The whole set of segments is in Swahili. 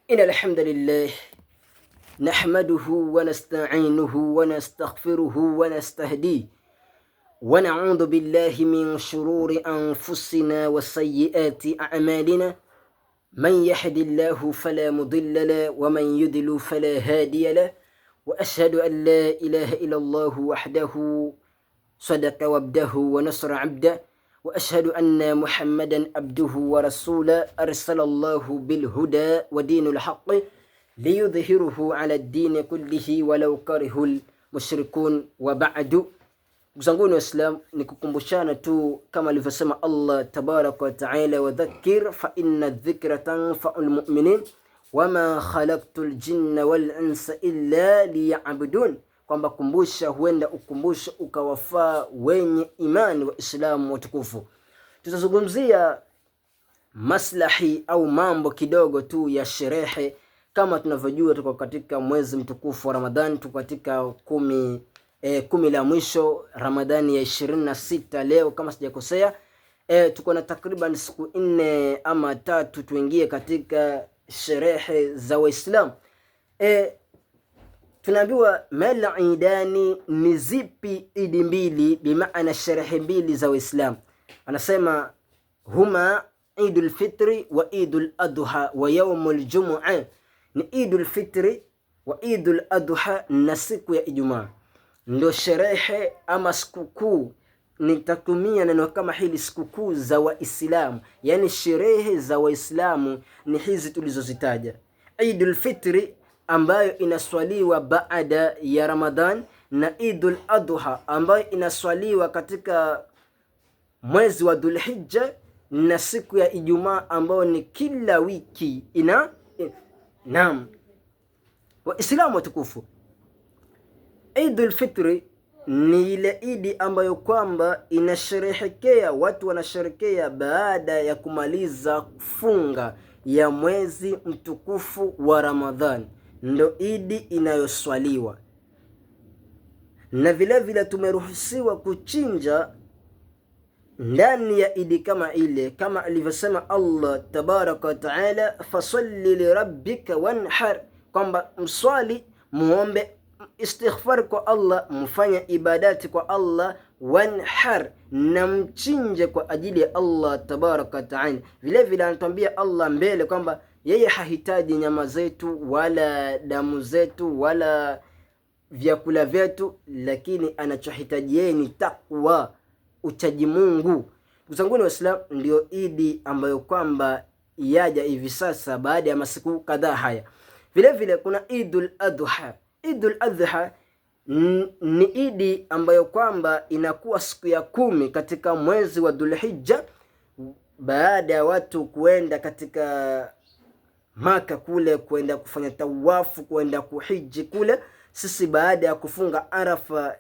إن الحمد لله نحمده ونستعينه ونستغفره ونستهديه ونعوذ بالله من شرور أنفسنا وسيئات أعمالنا. من يهد الله فلا مضل له ومن يضلل فلا هادي له، وأشهد أن لا إله إلا الله وحده صدق وعبده ونصر عبده، وأشهد أن محمدا عبده ورسوله أرسل الله بالهدى ودين الحق ليظهره على الدين كله ولو كره المشركون. وبعد، Mzanguni wa Islam, ni kukumbushana tu kama alivyosema Allah tabaraka wa taala, wadhakkir fa inna dhikra tanfa'ul mu'minin wama khalaqtul jinna wal insa illa liya'budun, kwamba kumbusha, huenda ukumbusho ukawafaa wenye imani wa Islamu watukufu. Tutazungumzia maslahi au mambo kidogo tu ya sherehe. Kama tunavyojua, tuko katika mwezi mtukufu wa Ramadhani, tuko katika kumi la mwisho Ramadhani ya 26 leo kama sijakosea. Tuko na takriban siku 4 ama 3 tuingie katika sherehe za Waislamu. Tunaambiwa mal idani, ni zipi idi mbili, bimaana sherehe mbili za Waislamu. Anasema huma idul fitri wa idul adha wa yaumul jumu'a, ni idul fitri wa idul adha na siku ya Ijumaa. Ndio sherehe ama sikukuu, nitatumia neno kama hili, sikukuu za Waislamu, yani sherehe za Waislamu ni hizi tulizozitaja. Idul Fitri ambayo inaswaliwa baada ya Ramadhan, na Idul Adha ambayo inaswaliwa katika mwezi wa Dhulhijja, na siku ya Ijumaa ambayo ni kila wiki naam. Waislamu watukufu, Idul Fitri ni ile idi ambayo kwamba inasherehekea, watu wanasherehekea baada ya kumaliza funga ya mwezi mtukufu wa Ramadhan, ndo idi inayoswaliwa. Na vile vile tumeruhusiwa kuchinja ndani ya idi kama ile, kama alivyosema Allah tabaraka wa taala, fasalli lirabbika wanhar, kwamba mswali, muombe istighfar kwa Allah, mfanye ibadati kwa Allah, wanhar, na mchinje kwa ajili ya Allah tabaraka wa taala. Vile vile anatuambia Allah mbele kwamba yeye hahitaji nyama zetu wala damu zetu wala vyakula vyetu, lakini anachohitaji yeye ni takwa, uchaji Mungu. Ndugu wa Islam, ndio idi ambayo kwamba yaja hivi sasa baada ya masiku kadhaa haya. Vile vile kuna Idul Adha. Idul Adha ni idi ambayo kwamba inakuwa siku ya 10 katika mwezi wa Dhulhijja, baada ya watu kuenda katika Maka kule, kuenda kufanya tawafu, kuenda kuhiji kule. Sisi baada ya kufunga Arafa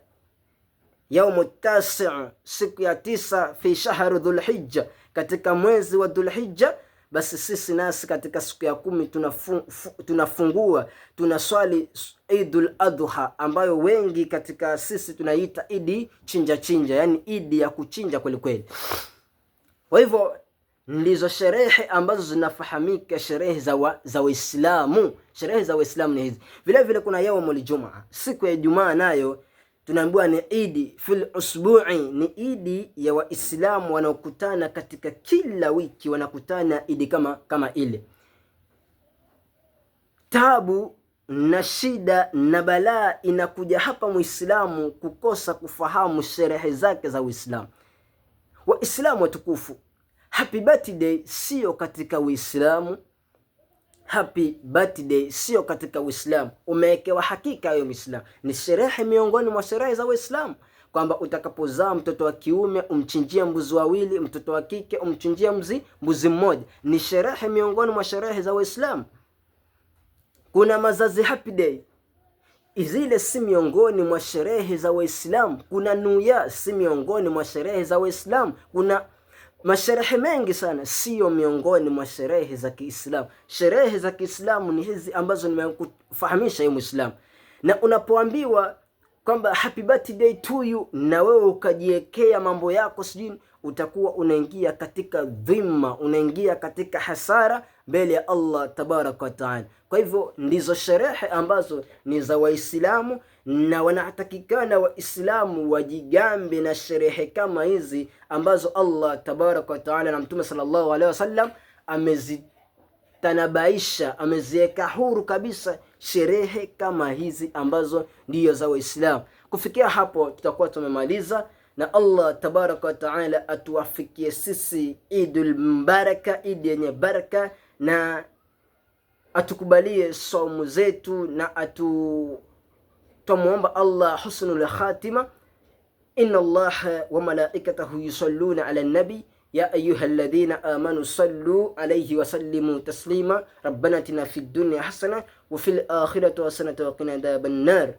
yaumu tasi, siku ya 9 fi shahru Dhulhijja, katika mwezi wa Dhulhijja, basi sisi nasi katika siku ya 10 tunafungua, tunaswali Idul Adha, ambayo wengi katika sisi tunaita idi chinja chinja, yani idi ya kuchinja kweli kweli. Kwa hivyo ndizo sherehe ambazo zinafahamika, sherehe za Waislamu. Sherehe za Waislamu ni hizi. Vile vile kuna yaumul jumaa, siku ya Ijumaa, nayo tunaambiwa ni idi fil usbu'i, ni idi ya Waislamu wanaokutana katika kila wiki, wanakutana idi kama ile. Tabu na shida na balaa inakuja hapa Muislamu kukosa kufahamu sherehe zake za Uislamu. Waislamu watukufu, happy birthday sio katika Uislamu. Happy birthday sio katika Uislamu. Umewekewa hakika hiyo Muislamu, ni sherehe miongoni mwa sherehe za Uislamu, kwamba utakapozaa mtoto wa kiume umchinjie mbuzi wawili, mtoto wa kike umchinjie mbuzi mmoja. Ni sherehe miongoni mwa sherehe za Uislamu. Kuna mazazi happy day, zile si miongoni mwa sherehe za Waislamu. Kuna nuya, si miongoni mwa sherehe za Waislamu. Kuna masherehe mengi sana, sio miongoni mwa sherehe za Kiislamu. Sherehe za Kiislamu ni hizi ambazo nimekufahamisha hiyo Muislamu. Na unapoambiwa kwamba happy birthday to you, na wewe ukajiwekea mambo yako sijui, utakuwa unaingia katika dhima, unaingia katika hasara mbele ya Allah tabaraka wa taala. Kwa hivyo ndizo sherehe ambazo ni za Waislamu, na wanatakikana Waislamu wajigambe na sherehe kama hizi ambazo Allah tabaraka wa taala na Mtume sallallahu alaihi wasallam amezitanabaisha, ameziweka huru kabisa sherehe kama hizi ambazo ndiyo za Waislamu. Kufikia hapo tutakuwa tumemaliza, na Allah tabaraka wa taala atuwafikie sisi Idul Mbaraka, Idi yenye baraka, na atukubalie saumu zetu, na tumuomba Allah husnul khatima. Inna Allaha wa malaikatahu yusalluna ala nabi ya ayyuhalladhina amanu sallu alayhi wa sallimu taslima. Rabbana atina fid dunya hasana wa fil akhirati hasanatan wa qina adhaban nar.